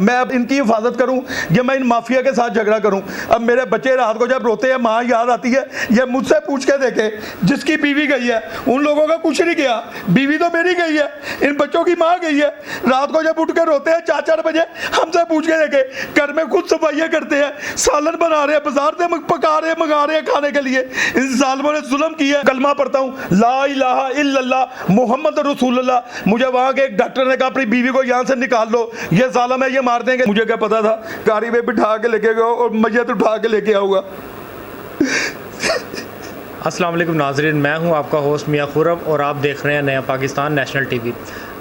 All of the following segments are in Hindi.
मैं अब इनकी हिफाजत करूं या मैं इन माफिया के साथ झगड़ा करूं? अब मेरे बच्चे रात को जब रोते हैं, माँ याद आती है, ये मुझसे पूछ के देखे, जिसकी बीवी गई है उन लोगों का कुछ नहीं किया, बीवी तो मेरी गई है, इन बच्चों की माँ गई है। रात को जब उठ के रोते हैं 4-4 बजे, हमसे पूछ के देखे, घर में खुद सफाइयाँ करते हैं, सालन बना रहे हैं, बाजार से पका रहे हैं, मंगा रहे हैं खाने के लिए। इन जालिमों ने जुल्म किया है। कलमा पढ़ता हूँ, ला इलाहा इल्लल्लाह मुहम्मद रसूलुल्लाह। मुझे वहाँ के एक डॉक्टर ने कहा अपनी बीवी को यहाँ से निकाल लो, ये जालिम है, ये मार देंगे। मुझे क्या पता था, गाड़ी में बिठा के लेके गए और मैयत उठा के लेके आऊंगा। अस्सलाम वालेकुम नाज़रीन, मैं हूं आपका होस्ट मियां खुरम और आप देख रहे हैं नया पाकिस्तान नेशनल टीवी।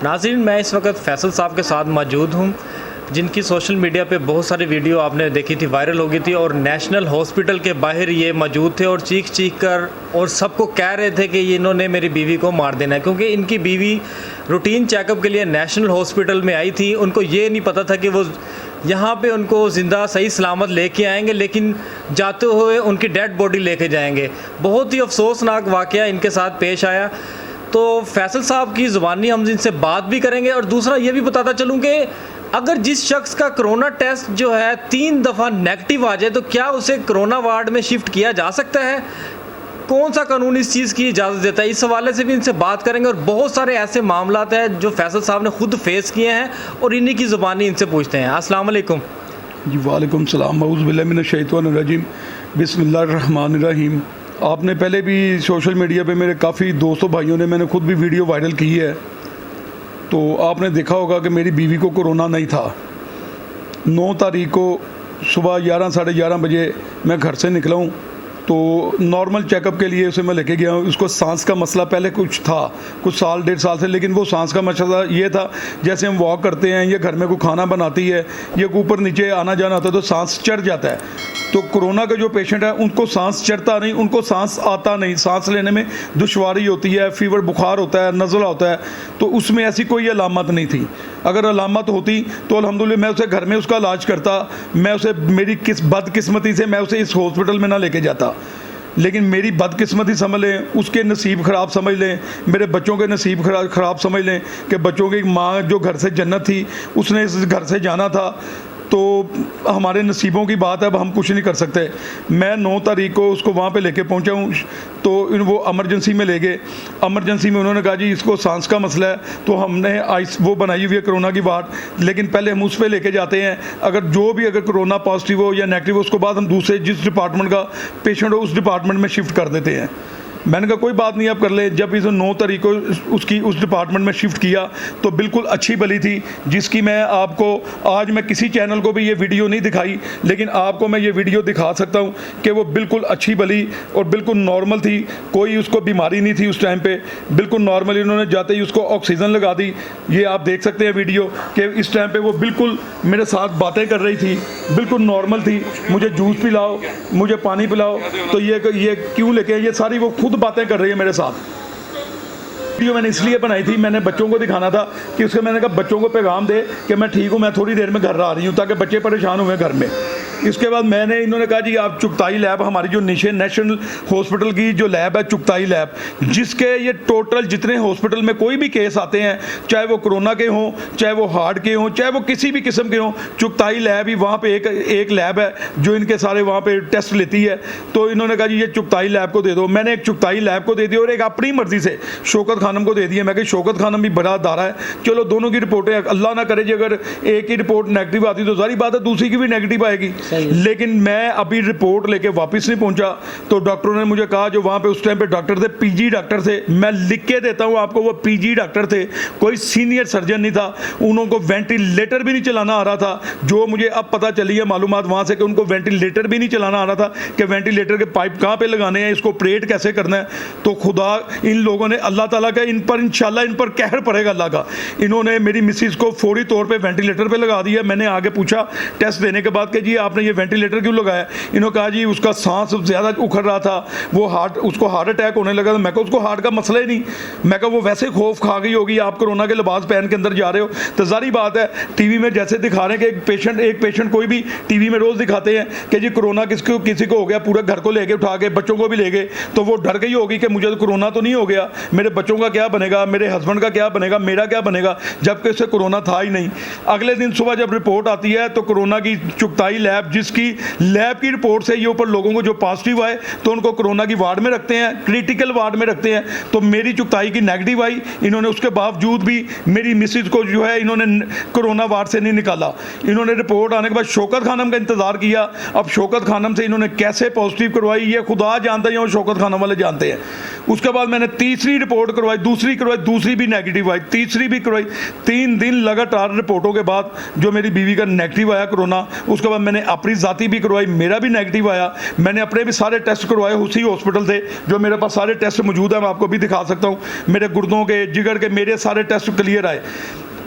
नाज़रीन, मैं इस वक्त फैसल साहब के साथ मौजूद हूं, जिनकी सोशल मीडिया पे बहुत सारी वीडियो आपने देखी थी, वायरल हो गई थी, और नेशनल हॉस्पिटल के बाहर ये मौजूद थे और चीख कर और सबको कह रहे थे कि ये इन्होंने मेरी बीवी को मार देना है, क्योंकि इनकी बीवी रूटीन चेकअप के लिए नेशनल हॉस्पिटल में आई थी। उनको ये नहीं पता था कि वो यहाँ पे उनको ज़िंदा सही सलामत लेके आएंगे, लेकिन जाते हुए उनकी डेड बॉडी लेके जाएंगे। बहुत ही अफसोसनाक वाक़या इनके साथ पेश आया। तो फैसल साहब की ज़ुबानी हम इनसे बात भी करेंगे, और दूसरा ये भी बताता चलूँ कि अगर जिस शख्स का कोरोना टेस्ट जो है 3 दफ़ा नेगेटिव आ जाए तो क्या उसे कोरोना वार्ड में शिफ्ट किया जा सकता है? कौन सा कानून इस चीज़ की इजाज़त देता है? इस हवाले से भी इनसे बात करेंगे, और बहुत सारे ऐसे मामलात हैं जो फैसल साहब ने खुद फेस किए हैं और इन्हीं की ज़ुबानी इनसे पूछते हैं। अस्सलाम वालेकुम। जी वालेकुम सलाम, अऊज़ु बिल्लाहि मिनश शैतानिर रजीम, बिस्मिल्लाहिर रहमानिर रहीम। आपने पहले भी सोशल मीडिया पे मेरे काफ़ी दोस्तों भाइयों ने, मैंने खुद भी वीडियो वायरल की है, तो आपने देखा होगा कि मेरी बीवी को कोरोना नहीं था। 9 तारीख को सुबह 11 साढ़े 11 बजे मैं घर से निकला हूँ, तो नॉर्मल चेकअप के लिए उसे मैं लेके गया हूँ। उसको सांस का मसला पहले कुछ था, कुछ साल 1.5 साल से, लेकिन वो सांस का मसला ये था, जैसे हम वॉक करते हैं या घर में कोई खाना बनाती है या ऊपर नीचे आना जाना होता है तो सांस चढ़ जाता है। तो कोरोना का जो पेशेंट है उनको सांस चढ़ता नहीं, उनको सांस आता नहीं, सांस लेने में दुश्वारी होती है, फीवर बुखार होता है, नज़ला होता है। तो उसमें ऐसी कोई अलामत नहीं थी। अगर अलामत होती तो अल्हम्दुलिल्लाह मैं उसे घर में उसका इलाज करता, मैं उसे, मेरी बदकिस्मती से मैं उसे इस हॉस्पिटल में ना लेके जाता। लेकिन मेरी बदकिस्मती समझ लें, उसके नसीब ख़राब समझ लें, मेरे बच्चों के नसीब ख़राब समझ लें कि बच्चों की माँ जो घर से जन्नत थी उसने इस घर से जाना था। तो हमारे नसीबों की बात है, अब हम कुछ नहीं कर सकते। मैं 9 तारीख को उसको वहाँ पे लेके पहुँचा हूँ, तो वो एमरजेंसी में ले गए। एमरजेंसी में उन्होंने कहा जी इसको सांस का मसला है, तो हमने आइस वो बनाई हुई है कोरोना की वार्ड, लेकिन पहले हम उस पर लेके जाते हैं। अगर कोरोना पॉजिटिव हो या नेगेटिव हो, उसके बाद हम दूसरे जिस डिपार्टमेंट का पेशेंट हो उस डिपार्टमेंट में शिफ्ट कर देते हैं। मैंने कहा कोई बात नहीं, आप कर ले। जब इसे 9 तारीख को उसकी उस डिपार्टमेंट में शिफ्ट किया तो बिल्कुल अच्छी भली थी, जिसकी मैं आपको आज मैं किसी चैनल को भी ये वीडियो नहीं दिखाई, लेकिन आपको मैं ये वीडियो दिखा सकता हूँ कि वो बिल्कुल अच्छी भली और बिल्कुल नॉर्मल थी। कोई उसको बीमारी नहीं थी उस टाइम पे, बिल्कुल नॉर्मली उन्होंने जाते ही उसको ऑक्सीजन लगा दी। ये आप देख सकते हैं वीडियो कि इस टाइम पर वो बिल्कुल मेरे साथ बातें कर रही थी, बिल्कुल नॉर्मल थी। मुझे जूस पिलाओ, मुझे पानी पिलाओ, तो ये क्यों लेके, ये सारी वो खुद बातें कर रही है मेरे साथ। वीडियो मैंने इसलिए बनाई थी, मैंने बच्चों को दिखाना था कि उसके, मैंने कहा बच्चों को पैगाम दे कि मैं ठीक हूँ, मैं थोड़ी देर में घर आ रही हूँ, ताकि बच्चे परेशान हुए घर में। इसके बाद इन्होंने कहा जी आप चुगताई लैब, हमारी जो नेशनल हॉस्पिटल की जो लैब है चुगताई लैब, जिसके ये टोटल जितने हॉस्पिटल में कोई भी केस आते हैं, चाहे वो कोरोना के हों, चाहे वो हार्ट के हों, चाहे वो किसी भी किस्म के हों, चुगताई लैब ही वहाँ पे एक लैब है जो इनके सारे वहाँ पे टेस्ट लेती है। तो इन्होंने कहा जी ये चुगताई लैब को दे दो। मैंने एक चुगताई लैब को दे दी और एक अपनी मर्जी से शौकत खानम को दे दिया। मैं कि शौकत खानम भी बड़ा दारा है, चलो दोनों की रिपोर्टें, अल्लाह ना करे जी अगर एक ही रिपोर्ट नेगेटिव आती तो सारी बात है दूसरी की भी नेगेटिव आएगी। लेकिन मैं अभी रिपोर्ट लेके वापस नहीं पहुंचा, तो डॉक्टरों ने मुझे कहा, जो वहाँ पे उस टाइम पे डॉक्टर थे, पीजी डॉक्टर थे, मैं लिख के देता हूँ आपको, वो पीजी डॉक्टर थे, कोई सीनियर सर्जन नहीं था। उनको वेंटिलेटर भी नहीं चलाना आ रहा था, जो मुझे अब पता चली है मालूमात वहाँ से कि उनको वेंटिलेटर भी नहीं चलाना आ रहा था कि वेंटिलेटर के पाइप कहाँ पे लगाने हैं, इसको ऑपरेट कैसे करना है। तो खुदा इन लोगों ने, अल्लाह ताला का इन पर इंशाल्लाह इन पर कहर पड़ेगा अल्लाह का। इन्होंने मेरी मिसिस को फौरी तौर पर वेंटिलेटर पर लगा दिया। मैंने आगे पूछा टेस्ट देने के बाद कि जी आपने आपने ये वेंटिलेटर क्यों लगाया? इन्होंने कहा जी उसका सांस ज़्यादा उखड़ रहा था, वो उसको हार्ट अटैक होने लगा। तो मैं कहा उसको हार्ट का मसला ही नहीं, मैं कहा वो वैसे खौफ खा गई होगी, आप कोरोना के लिबास पहन के अंदर जा रहे हो। तो जारी बात है, टीवी में जैसे दिखा रहे हैं कि एक पेशेंट कोई भी टीवी में रोज़ दिखाते हैं कि जी कोरोना किसी को हो गया, पूरे घर को लेके उठा के बच्चों को भी ले गए, तो वो डर गई होगी कि मुझे तो कोरोना तो नहीं हो गया, मेरे बच्चों का क्या बनेगा, मेरे हस्बैंड का क्या बनेगा, मेरा क्या बनेगा, जबकि उससे कोरोना था ही नहीं। अगले दिन सुबह जब रिपोर्ट आती है तो कोरोना की चुगताई लैब, जिसकी लैब की रिपोर्ट से ये ऊपर लोगों को जो पॉजिटिव आए तो उनको कोरोना की वार्ड में रखते हैं, क्रिटिकल वार्ड में रखते हैं। तो मेरी चुगताई की नेगेटिव आई, इन्होंने उसके बावजूद भी मेरी मिसिज को जो है इन्होंने कोरोना वार्ड से नहीं निकाला। इन्होंने रिपोर्ट आने के बाद शौकत खानम का इंतजार किया। अब शौकत खानम से इन्होंने कैसे पॉजिटिव करवाई ये खुदा जानते हैं और शौकत खानम वाले जानते हैं। उसके बाद मैंने तीसरी रिपोर्ट करवाई, दूसरी भी नेगेटिव आई, तीसरी भी करवाई। 3 दिन लगातार रिपोर्टों के बाद जो मेरी बीवी का नेगेटिव आया कोरोना, उसके बाद मैंने अपनी जाती भी करवाई, मेरा भी नेगेटिव आया। मैंने अपने भी सारे टेस्ट करवाए उसी हॉस्पिटल से, जो मेरे पास सारे टेस्ट मौजूद है, मैं आपको भी दिखा सकता हूँ। मेरे गुर्दों के, जिगर के, मेरे सारे टेस्ट क्लियर आए।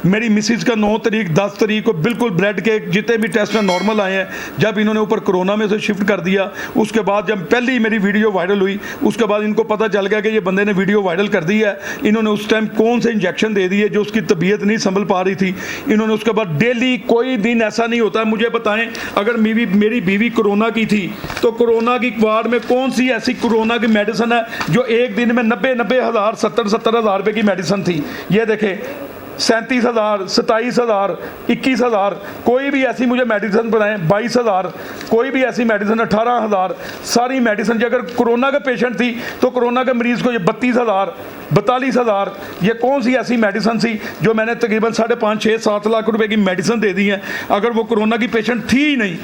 मेरी मिसिज का 9 तारीख 10 तारीख को बिल्कुल ब्लड के जितने भी टेस्ट हैं नॉर्मल आए हैं। जब इन्होंने ऊपर कोरोना में से शिफ्ट कर दिया, उसके बाद जब पहली मेरी वीडियो वायरल हुई, उसके बाद इनको पता चल गया कि ये बंदे ने वीडियो वायरल कर दी है। इन्होंने उस टाइम कौन से इंजेक्शन दे दिए जो उसकी तबीयत नहीं संभल पा रही थी। इन्होंने उसके बाद डेली, कोई दिन ऐसा नहीं होता, मुझे बताएं अगर मेरी बीवी कोरोना की थी तो कोरोना की वार्ड में कौन सी ऐसी कोरोना की मेडिसिन है जो एक दिन में 90 हज़ार 70 हज़ार रुपये की मेडिसिन थी। ये देखें 37,000, 27,000, 21,000, कोई भी ऐसी मुझे मेडिसिन बनाएं, 22,000, कोई भी ऐसी मेडिसिन 18,000, सारी मेडिसिन। अगर कोरोना का पेशेंट थी तो कोरोना के मरीज़ को ये 32,000, 42,000, ये कौन सी ऐसी मेडिसिन थी जो मैंने तकरीबन 5.5, 6, 7 लाख रुपए की मेडिसिन दे दी है, अगर वो कोरोना की पेशेंट थी ही नहीं।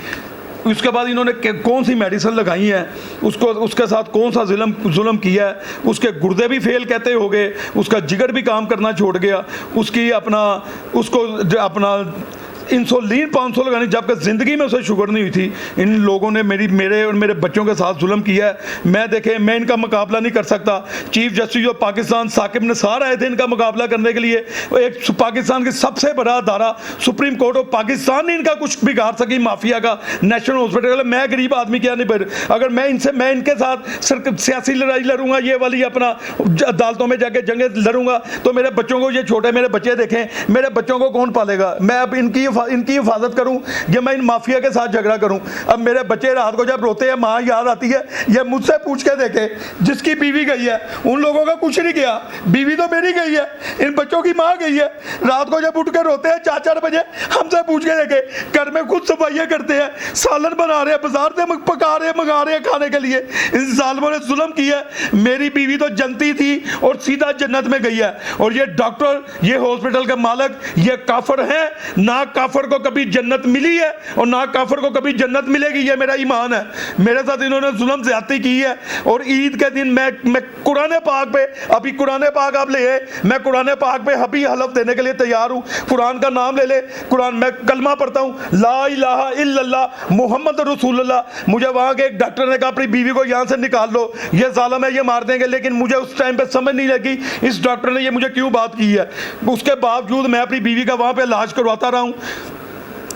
उसके बाद इन्होंने कौन सी मेडिसिन लगाई है, उसके साथ कौन सा जुल्म किया है। उसके गुर्दे भी फेल कहते हो गए, उसका जिगर भी काम करना छोड़ गया, उसको अपना इंसुलिन 500 लगानी, जबकि ज़िंदगी में उसे शुगर नहीं हुई थी। इन लोगों ने मेरे और मेरे बच्चों के साथ जुल्म किया है। मैं इनका मुकाबला नहीं कर सकता। Chief justice of Pakistan Saqib Nisar आए थे इनका मुकाबला करने के लिए। एक पाकिस्तान की सबसे बड़ा अदारा सुप्रीम कोर्ट ऑफ पाकिस्तान ने इनका कुछ बिगाड़ सकी, माफिया का नेशनल हॉस्पिटल। मैं गरीब आदमी क्या नहीं पर, अगर मैं इनके साथ सियासी लड़ाई लड़ूंगा, ये वाली अपना अदालतों में जाके जंगे लड़ूंगा, तो मेरे बच्चों को, ये छोटे मेरे बच्चे देखें, मेरे बच्चों को कौन पालेगा? मैं अब इनकी हिफाजत करूं या मैं इन माफिया के साथ झगड़ा करूं? अब मेरे बच्चे रात को जब रोते हैं, माँ याद आती है, ये मुझसे पूछ के देखे, जिसकी बीवी गई है उन लोगों का कुछ नहीं किया, बीवी तो मेरी गई है, इन बच्चों की माँ गई है। रात को जब उठ के रोते हैं 4-4 बजे, हमसे पूछ के देखे, घर में खुद सफाइयाँ करते हैं, सालन बना रहे हैं, बाजार से पका रहे हैं, मंगा रहे हैं खाने के लिए। इन जालिमों ने जुल्म किया है। मेरी बीवी तो जनती थी और सीधा जन्नत में गई है, और ये डॉक्टर, ये हॉस्पिटल के मालिक, ये काफर है। ना काफर को कभी जन्नत मिली है और ना काफर को कभी जन्नत मिलेगी, ये मेरा ईमान है। मेरे साथ इन्होंने जुल्म ज्यादती की है। और ईद के दिन मैं कुरान पाक पे, अभी कुरान पाक आप ले, मैं कुरान पाक पे हबी हलफ देने के लिए तैयार हूँ। कुरान का नाम ले कुरान, मैं कलमा पढ़ता हूँ, ला इलाहा इल्लल्लाह मुहम्मद रसूलुल्लाह। मुझे वहाँ के एक डॉक्टर ने कहा अपनी बीवी को यहाँ से निकाल लो, ये जालिम है, ये मार देंगे। लेकिन मुझे उस टाइम पे समझ नहीं लगी इस डॉक्टर ने ये मुझे क्यों बात की है। उसके बावजूद मैं अपनी बीवी का वहाँ पे इलाज करवाता रहा हूँ।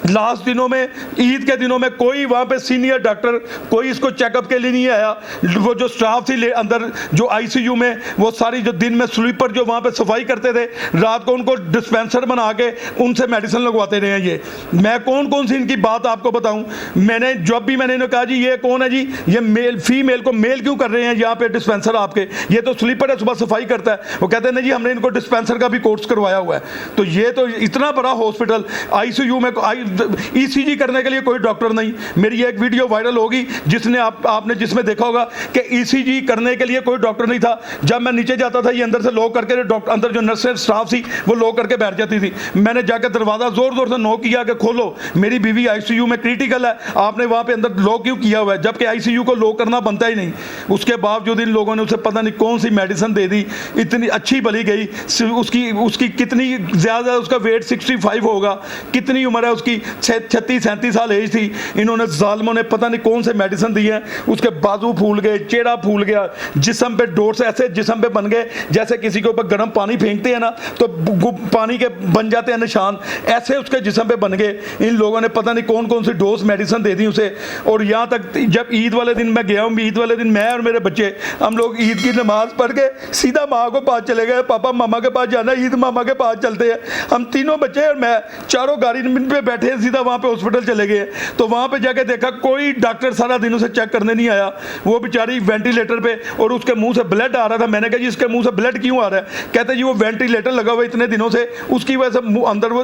लास्ट दिनों में, ईद के दिनों में, कोई वहाँ पे सीनियर डॉक्टर कोई इसको चेकअप के लिए नहीं आया। वो जो स्टाफ थी अंदर जो आईसीयू में, वो सारी जो दिन में स्लीपर जो वहाँ पे सफाई करते थे, रात को उनको डिस्पेंसर बना के उनसे मेडिसिन लगवाते रहे हैं। ये मैं कौन सी इनकी बात आपको बताऊँ। मैंने जब भी मैंने इन्हें कहा जी ये कौन है जी, ये मेल फीमेल को मेल क्यों कर रहे हैं यहाँ पे डिस्पेंसर आपके, ये तो स्लीपर है, सुबह सफाई करता है। वो कहते हैं नहीं जी हमने इनको डिस्पेंसर का भी कोर्स करवाया हुआ है। तो ये तो इतना बड़ा हॉस्पिटल, आईसीयू में ईसीजी करने के लिए कोई डॉक्टर नहीं। मेरी एक वीडियो वायरल होगी जिसने आपने जिसमें देखा होगा कि ईसीजी करने के लिए कोई डॉक्टर नहीं था। जब मैं नीचे जाता था ये अंदर से लॉक करके, डॉक्टर अंदर जो नर्स स्टाफ थी वो लॉक करके बैठ जाती थी। मैंने जाकर दरवाज़ा ज़ोर से नॉक किया कि खोलो, मेरी बीवी आईसीयू में क्रिटिकल है, आपने वहाँ पे अंदर लॉक क्यों किया हुआ है, जबकि आईसीयू को लॉक करना बनता ही नहीं। उसके बावजूद इन लोगों ने उसे पता नहीं कौन सी मेडिसिन दे दी, इतनी अच्छी भली गई। उसकी कितनी ज़्यादा, उसका वेट 65 होगा, कितनी उम्र है उसकी, 36-37 साल एज थी। इन्होंने जालिमों ने पता नहीं कौन से मेडिसिन दी है, उसके बाजू फूल गए, चेहरा फूल गया, जिस्म पे डोर से ऐसे जिस्म पे बन गए जैसे किसी के ऊपर गर्म पानी फेंकते हैं ना तो पानी के बन जाते हैं निशान, ऐसे उसके जिस्म पे बन गए। इन लोगों ने पता नहीं कौन कौन सी डोज मेडिसिन दे दी उसे। और यहाँ तक जब ईद वाले दिन मैं गया हूँ, ईद वाले दिन मैं और मेरे बच्चे हम लोग ईद की नमाज पढ़ के सीधा माँ को पास चले गए, पापा मामा के पास जाना, ईद मामा के पास चलते हैं। हम तीनों बच्चे और मैं चारों गाड़ी पे बैठे हैं, सीधा वहाँ पे हॉस्पिटल चले गए। तो वहाँ पे जाके देखा कोई डॉक्टर सारा दिन उसे चेक करने नहीं आया, वो बेचारी वेंटिलेटर पे, और उसके मुंह से ब्लड आ रहा था। मैंने कहा जी इसके मुंह से ब्लड क्यों आ रहा है? कहते जी वो वेंटिलेटर लगा हुआ इतने दिनों से, उसकी वजह से अंदर वो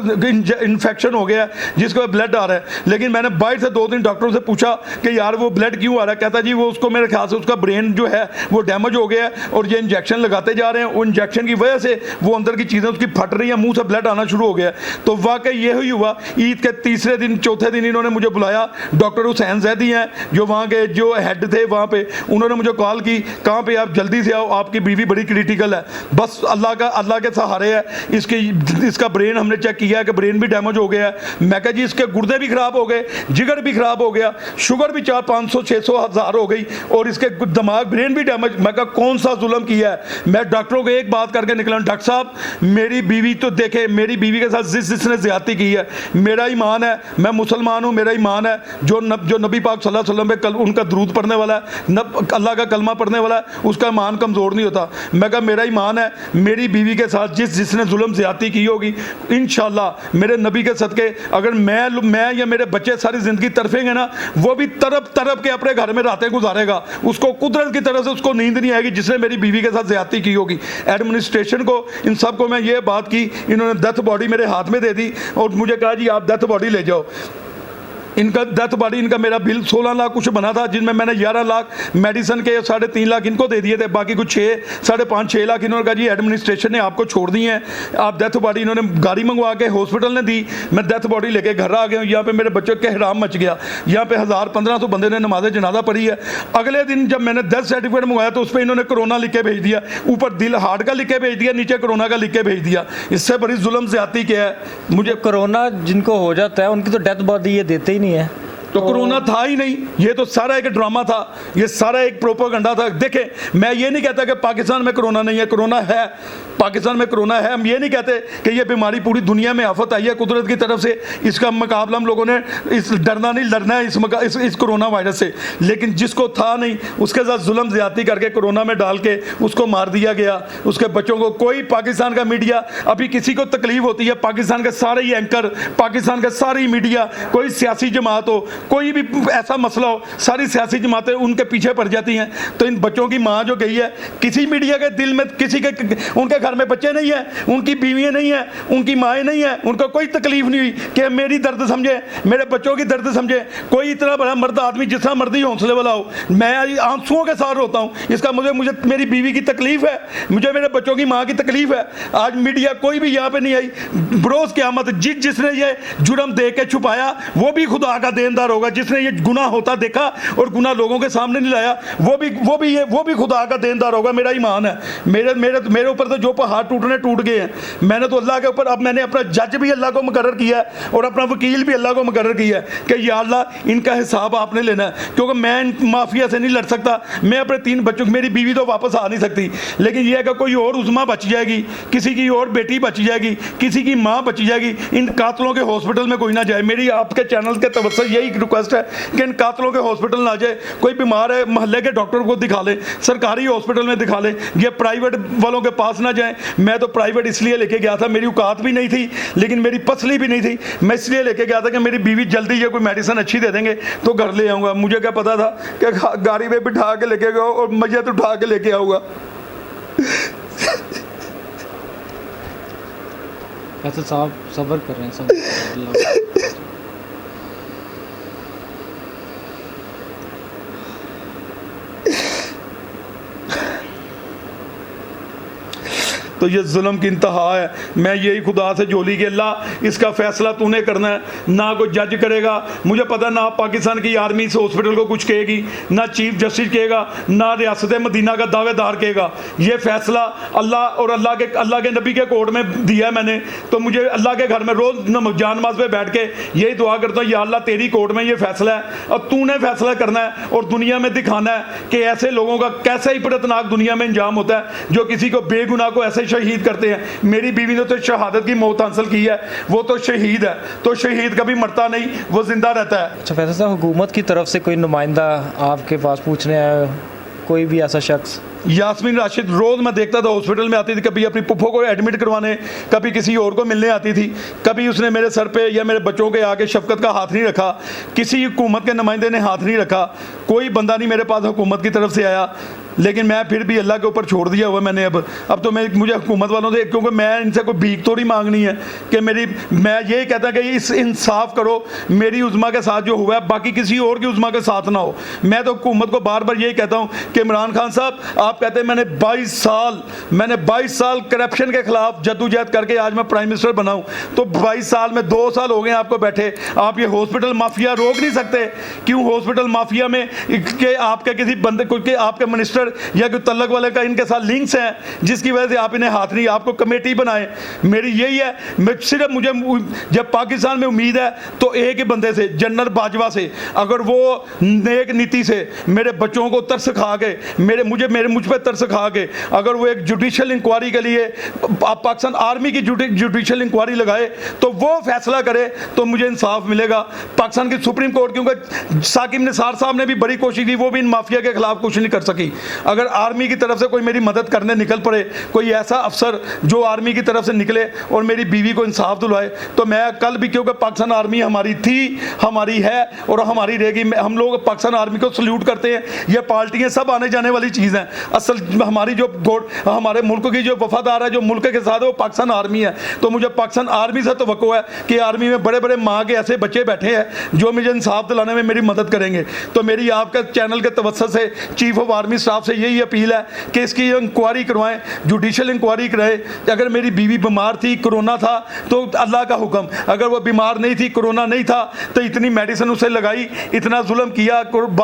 इन्फेक्शन हो गया जिसके वजह ब्लड आ रहा है। लेकिन मैंने बाहर से 2-3 डॉक्टरों से पूछा कि यार वो ब्लड क्यों आ रहा है? कहता जी वो उसको मेरे ख्याल से उसका ब्रेन जो है वो डैमेज हो गया है और ये इंजेक्शन लगाते जा रहे हैं, वो इंजेक्शन की वजह से वो अंदर की चीज़ें उसकी फट रही हैं, मुंह से ब्लड आना शुरू हो गया। तो वाकई ये ही हुआ। ईद के तीसरे दिन चौथे दिन इन्होंने मुझे बुलाया, डॉक्टर हुसैन जैदी हैं जो वहाँ के जो हेड थे वहाँ पे, उन्होंने मुझे कॉल की, कहाँ पे आप जल्दी से आओ, आपकी बीवी बड़ी क्रिटिकल है। बस अल्लाह के सहारे है, इसका ब्रेन हमने चेक किया है कि ब्रेन भी डैमेज हो गया है। मैं कहा जी इसके गुर्दे भी खराब हो गए, जिगर भी खराब हो गया, शुगर भी 400-500-600 हो गई और इसके दिमाग ब्रेन भी डैमेज। मैं कहा कौन सा जुल्म किया है? मैं डॉक्टरों को एक बात करके निकला, डॉक्टर साहब मेरी बीवी तो देखे, मेरी बीवी के साथ जिसने ज्यादती की है, मेरा ईमान है, मैं मुसलमान हूँ, मेरा ईमान है, जो नबी पाक सल्लल्लाहु अलैहि वसल्लम पे उनका दरूद पढ़ने वाला है, अल्लाह का कलमा पढ़ने वाला है, उसका ईमान कमज़ोर नहीं होता। मैं कहा मेरा ईमान है, मेरी बीवी के साथ जिसने जुल्म ज्यादती की होगी, इंशाल्लाह मेरे नबी के सदके अगर मैं या मेरे बच्चे सारी ज़िंदगी तरफेंगे ना, वो भी तरफ के अपने घर में रातें गुजारेगा, उसको कुदरत की तरफ से उसको नींद नहीं आएगी जिसने मेरी बीवी के साथ ज्यादती की होगी। एडमिनिस्ट्रेशन को, इन सब को मैं ये बात की, इन्होंने डेथ बॉडी मेरे हाथ में दे दी और मुझे कहा जी आप डेथ बॉडी ले जाओ। इनका डेथ बॉडी, इनका मेरा बिल 16 लाख कुछ बना था, जिनमें मैंने 11 लाख मेडिसिन के 3.5 लाख इनको दे दिए थे, बाकी कुछ 5.5-6 लाख इन्होंने कहा जी एडमिनिस्ट्रेशन ने आपको छोड़ दी है, आप डेथ बॉडी, इन्होंने गाड़ी मंगवा के हॉस्पिटल ने दी, मैं डेथ बॉडी लेके घर आ गया हूँ। यहाँ पे मेरे बच्चों के हराम मच गया, यहाँ पे 1000-1500 बंदे ने नमाज जनाजा पढ़ी है। अगले दिन जब मैंने डेथ सर्टिफिकेट मंगवाया तो उस पर इन्होंने कोरोना लिख के भेज दिया, ऊपर दिल हार्ट का लिख के भेज दिया, नीचे कोरोना का लिख के भेज दिया। इससे बड़ी जुल्म ज्यादती क्या है? मुझे कोरोना जिनको हो जाता है उनकी तो डेथ बॉडी ये देते ही नहीं है। तो कोरोना था ही नहीं, ये तो सारा एक ड्रामा था, ये सारा एक प्रोपेगेंडा था। देखें मैं ये नहीं कहता कि पाकिस्तान में कोरोना नहीं है, कोरोना है, पाकिस्तान में कोरोना है। हम ये नहीं कहते कि ये बीमारी पूरी दुनिया में आफत आई है कुदरत की तरफ से, इसका मुकाबला हम लोगों ने लड़ना है इस कोरोना वायरस से। लेकिन जिसको था नहीं उसके साथ जुल्म ज्यादती करके कोरोना में डाल के उसको मार दिया गया, उसके बच्चों को। कोई पाकिस्तान का मीडिया, अभी किसी को तकलीफ होती है, पाकिस्तान के सारे ही एंकर, पाकिस्तान के सारे ही मीडिया, कोई सियासी जमात हो, कोई भी ऐसा मसला हो, सारी सियासी जमातें उनके पीछे पड़ जाती हैं। तो इन बच्चों की माँ जो गई है, किसी मीडिया के दिल में किसी के, उनके घर में बच्चे नहीं है, उनकी बीवियाँ नहीं है, उनकी माएँ नहीं है, उनको कोई तकलीफ नहीं हुई कि मेरी दर्द समझे, मेरे बच्चों की दर्द समझे। कोई इतना बड़ा मर्द आदमी जितना मर्दी हौसले वाला हो, मैं आंसुओं के साथ रोता हूँ, इसका मुझे मेरी बीवी की तकलीफ है, मुझे मेरे बच्चों की माँ की तकलीफ है। आज मीडिया कोई भी यहाँ पे नहीं आई। बरोज़ क़यामत जिसने ये जुर्म दे के छुपाया वो भी खुदा का देनदार होगा, जिसने ये गुनाह होता देखा और गुनाह लोगों के सामने नहीं लाया वो भी खुदा का देनदार होगा। मेरा ईमान है, मेरे ऊपर तो जो पहाड़ टूटने टूट गए हैं, मैंने तो अल्लाह के ऊपर, अब मैंने अपना जज भी अल्लाह को मुकर्रर किया है और अपना वकील भी अल्लाह को मुकर्रर किया है कि या अल्लाह इनका हिसाब आपने लेना है, क्योंकि मैं इन माफिया से नहीं लड़ सकता। मैं अपने 3 बच्चों, मेरी बीवी तो वापस आ नहीं सकती, लेकिन यह है कि कोई और उज़मा बच जाएगी, किसी की और बेटी बच जाएगी, किसी की माँ बच जाएगी। इन कातलों के हॉस्पिटल में कोई ना जाए। मेरी आपके चैनल के तवज्जो यही रिक्वेस्ट है कि इन कातलों के हॉस्पिटल ना जाए। कोई बीमार है मोहल्ले के डॉक्टर को दिखा ले, सरकारी हॉस्पिटल में दिखा ले, ये प्राइवेट वालों के पास ना जाए। मैं तो प्राइवेट इसलिए लेके गया था, मेरी औकात भी नहीं थी, लेकिन मेरी पसली भी नहीं थी, मैं इसलिए लेके गया था कि मेरी बीवी जल्दी ये कोई मेडिसिन अच्छी दे देंगे तो घर ले आऊँगा। मुझे क्या पता था कि गाड़ी में बिठा के लेके गया और मैयत उठा के लेके आऊँगा। फैसल साहब सब्र कर रहे हैं सब। तो ये जुल्म की इंतहा है। मैं यही खुदा से झोली कि अल्लाह इसका फ़ैसला तूने करना है, ना कोई जज करेगा। मुझे पता ना पाकिस्तान की आर्मी इस हॉस्पिटल को कुछ कहेगी, ना चीफ जस्टिस कहेगा, ना रियासत मदीना का दावेदार कहेगा। ये फ़ैसला अल्लाह और अल्लाह के नबी के कोर्ट में दिया है मैंने। तो मुझे अल्लाह के घर में रोज़ जान नमाज पे बैठ के यही दुआ करता हूँ, या अल्लाह तेरी कोर्ट में ये फ़ैसला है और तूने फ़ैसला करना है और दुनिया में दिखाना है कि ऐसे लोगों का कैसे इबरतनाक दुनिया में अंजाम होता है जो किसी को बेगुनाह को ऐसे शहीद करते हैं। मेरी बीवी ने तो शहादत की मौत हासिल की है, वो तो शहीद है, तो शहीद कभी मरता नहीं, वो जिंदा रहता है। अच्छा फैसल साहब, हुकूमत की तरफ से कोई नुमाइंदा आपके पास पूछने आया, कोई भी ऐसा शख्स? यास्मीन राशिद रोज़ मैं देखता था हॉस्पिटल में आती थी, कभी अपनी पुप्पो को एडमिट करवाने, कभी किसी और को मिलने आती थी। कभी उसने मेरे सर पे या मेरे बच्चों के आगे शफकत का हाथ नहीं रखा, किसी हुकूमत के नुमाइंदे ने हाथ नहीं रखा, कोई बंदा नहीं मेरे पास हुकूमत की तरफ से आया। लेकिन मैं फिर भी अल्लाह के ऊपर छोड़ दिया हुआ मैंने। अब तो मुझे हुकूमत वालों से, क्योंकि मैं इनसे कोई भीख थोड़ी मांगनी है कि मैं यही कहता कि इस इंसाफ करो, मेरी उज़्मा के साथ जो हुआ है बाकी किसी और की उज़्मा के साथ ना हो। मैं तो हुकूमत को बार बार यही कहता हूँ कि इमरान खान साहब, आप कहते हैं मैंने 22 साल करप्शन के खिलाफ जद्दोजहद करके आज मैं प्राइम मिनिस्टर बना हूँ, तो 22 साल में 2 साल हो गए आपको बैठे, आप ये हॉस्पिटल माफिया रोक नहीं सकते? क्यों हॉस्पिटल माफिया में के आपके किसी बंदे के आपके मिनिस्टर या कोई तल्लक वाले का इनके साथ लिंक्स हैं जिसकी वजह से आप इन्हें हाथ नहीं, आपको कमेटी बनाए। मेरी यही है, मैं सिर्फ मुझे जब पाकिस्तान में उम्मीद है तो एक ही बंदे से, जनरल बाजवा से, अगर वो नेक नीति से मेरे बच्चों को तरस खा के मुझ पर तरस खा के अगर वो एक जुडिशल इंक्वायरी के लिए पाकिस्तान आर्मी की जुडिशल इंक्वायरी लगाए तो वो फैसला करे तो मुझे इंसाफ मिलेगा। पाकिस्तान की सुप्रीम कोर्ट, क्योंकि साकिब निसार साहब ने भी बड़ी कोशिश की, वो भी इन माफिया के खिलाफ कुछ नहीं कर सकी। अगर आर्मी की तरफ से कोई मेरी मदद करने निकल पड़े, कोई ऐसा अफसर जो आर्मी की तरफ से निकले और मेरी बीवी को इंसाफ दिलवाए, तो मैं कल भी, क्योंकि पाकिस्तान आर्मी हमारी थी, हमारी है और हमारी रहेगी। हम लोग पाकिस्तान आर्मी को सल्यूट करते हैं। ये पार्टियां सब आने जाने वाली चीज़ हैं। असल हमारी जो हमारे मुल्क की जो वफादार है, जो मुल्क के साथ है, वो पाकिस्तान आर्मी है। तो मुझे पाकिस्तान आर्मी से तवक्को है कि आर्मी में बड़े बड़े माँ के ऐसे बच्चे बैठे हैं जो मुझे इंसाफ दिलाने में मेरी मदद करेंगे। तो मेरी आपके चैनल के तवज्जो से चीफ ऑफ आर्मी स्टाफ से यही अपील है कि इसकी इंक्वायरी करवाएं, जुडिशल इंक्वायरी कराएं। अगर मेरी बीवी बीमार थी, कोरोना था, तो अल्लाह का हुक्म, अगर वो बीमार नहीं थी, कोरोना नहीं था, तो इतनी मेडिसिन उसे लगाई, इतना जुल्म किया,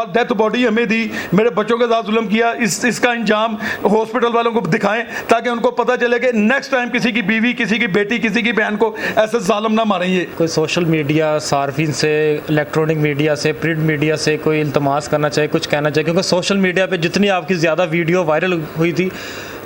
डेथ बॉडी हमें दी, मेरे बच्चों के साथ जुल्म किया, इसका इंजाम हॉस्पिटल वालों को दिखाएं ताकि उनको पता चले कि नेक्स्ट टाइम किसी की बीवी, किसी की बेटी, किसी की बहन को ऐसे जालिम ना मारेंगे। कोई सोशल मीडिया सार्फिन से, इलेक्ट्रॉनिक मीडिया से, प्रिंट मीडिया से कोई इल्तमास करना चाहिए, कुछ कहना चाहिए? क्योंकि सोशल मीडिया पे जितनी आपकी ज़्यादा वीडियो वायरल हुई थी,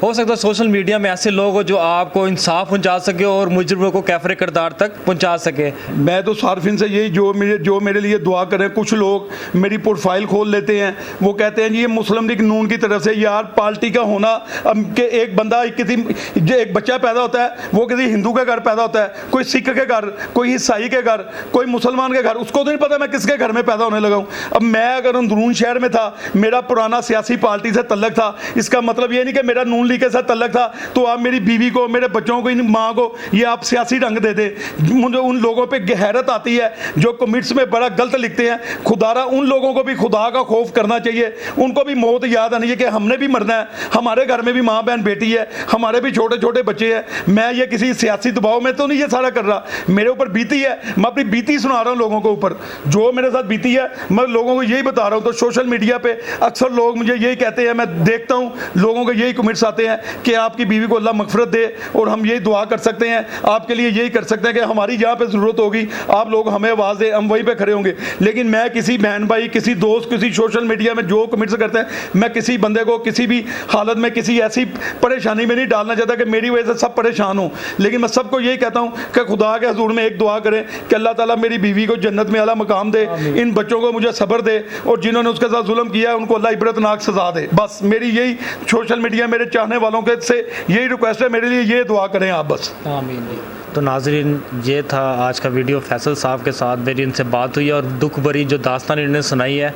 हो सकता है सोशल मीडिया में ऐसे लोग हो जो आपको इंसाफ पहुंचा सके और मुजरिमों को कैफरे किरदार तक पहुंचा सके। मैं तो सार्फिन से यही, जो मेरे लिए दुआ करें। कुछ लोग मेरी प्रोफाइल खोल लेते हैं, वो कहते हैं जी ये मुस्लिम लीग नून की तरफ से। यार पार्टी का होना कि एक बंदा एक बच्चा पैदा होता है, वो किसी हिंदू के घर पैदा होता है, कोई सिख के घर, कोई ईसाई के घर, कोई मुसलमान के घर, उसको तो नहीं पता मैं किसके घर में पैदा होने लगा हूँ। अब मैं अगर अंदरून शहर में था, मेरा पुराना सियासी पार्टी से तल्लक था, इसका मतलब ये नहीं कि मेरा नून के साथ तल्लक था तो आप मेरी बीवी को, मेरे बच्चों को, इन माँ को ये आप सियासी रंग दे दे। मुझे उन लोगों पे गहरत आती है जो कमेंट्स में बड़ा गलत लिखते हैं। खुदारा उन लोगों को भी खुदा का खौफ करना चाहिए, उनको भी मौत याद आनी चाहिए कि हमने भी मरना है, हमारे घर में भी माँ बहन बेटी है, हमारे भी छोटे छोटे बच्चे हैं। मैं ये किसी सियासी दबाव में तो नहीं ये सारा कर रहा, मेरे ऊपर बीती है, मैं अपनी बीती सुना रहा हूँ लोगों के ऊपर, जो मेरे साथ बीती है मैं लोगों को यही बता रहा हूँ। तो सोशल मीडिया पे अक्सर लोग मुझे यही कहते हैं, मैं देखता हूँ लोगों के यही कमेंट्स आते हैं कि आपकी बीवी को अल्लाह मगफरत दे, और हम यही दुआ कर सकते हैं, आपके लिए यही कर सकते हैं कि हमारी जहाँ पे ज़रूरत होगी आप लोग हमें आवाज़ दें, हम वहीं पे खड़े होंगे। लेकिन मैं किसी बहन भाई, किसी दोस्त, किसी सोशल मीडिया में जो कमेंट्स करते हैं, मैं किसी बंदे को किसी भी हालत में किसी ऐसी परेशानी में नहीं डालना चाहता कि मेरी वजह से सब परेशान हो। लेकिन मैं सबको यही कहता हूँ कि खुदा के हुजूर में एक दुआ करें कि अल्लाह ताला मेरी बीवी को जन्नत में आला मकाम दे, इन बच्चों को मुझे सब्र दे, और जिन्होंने उसके साथ जुल्म किया है उनको अल्लाह इबरतनाक सजा दे। बस मेरी यही सोशल मीडिया मेरे चाहने वालों के से यही रिक्वेस्ट है, मेरे लिए ये दुआ करें आप बस। आमीन। तो नाज़रीन, ये था आज का वीडियो। फैसल साहब के साथ मेरी इनसे बात हुई और दुख भरी जो दास्तान इन्होंने सुनाई है,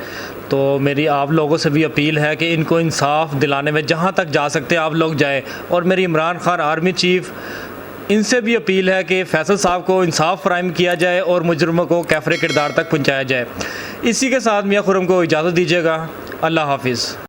तो मेरी आप लोगों से भी अपील है कि इनको इंसाफ दिलाने में जहाँ तक जा सकते हैं आप लोग जाएँ। और मेरी इमरान खान आर्मी चीफ़, इनसे भी अपील है कि फैसल साहब को इंसाफ फराहम किया जाए और मुजरिमों को कैफरे किरदार तक पहुँचाया जाए। इसी के साथ मियाँ खुर्रम को इजाज़त दीजिएगा। अल्लाह हाफिज़।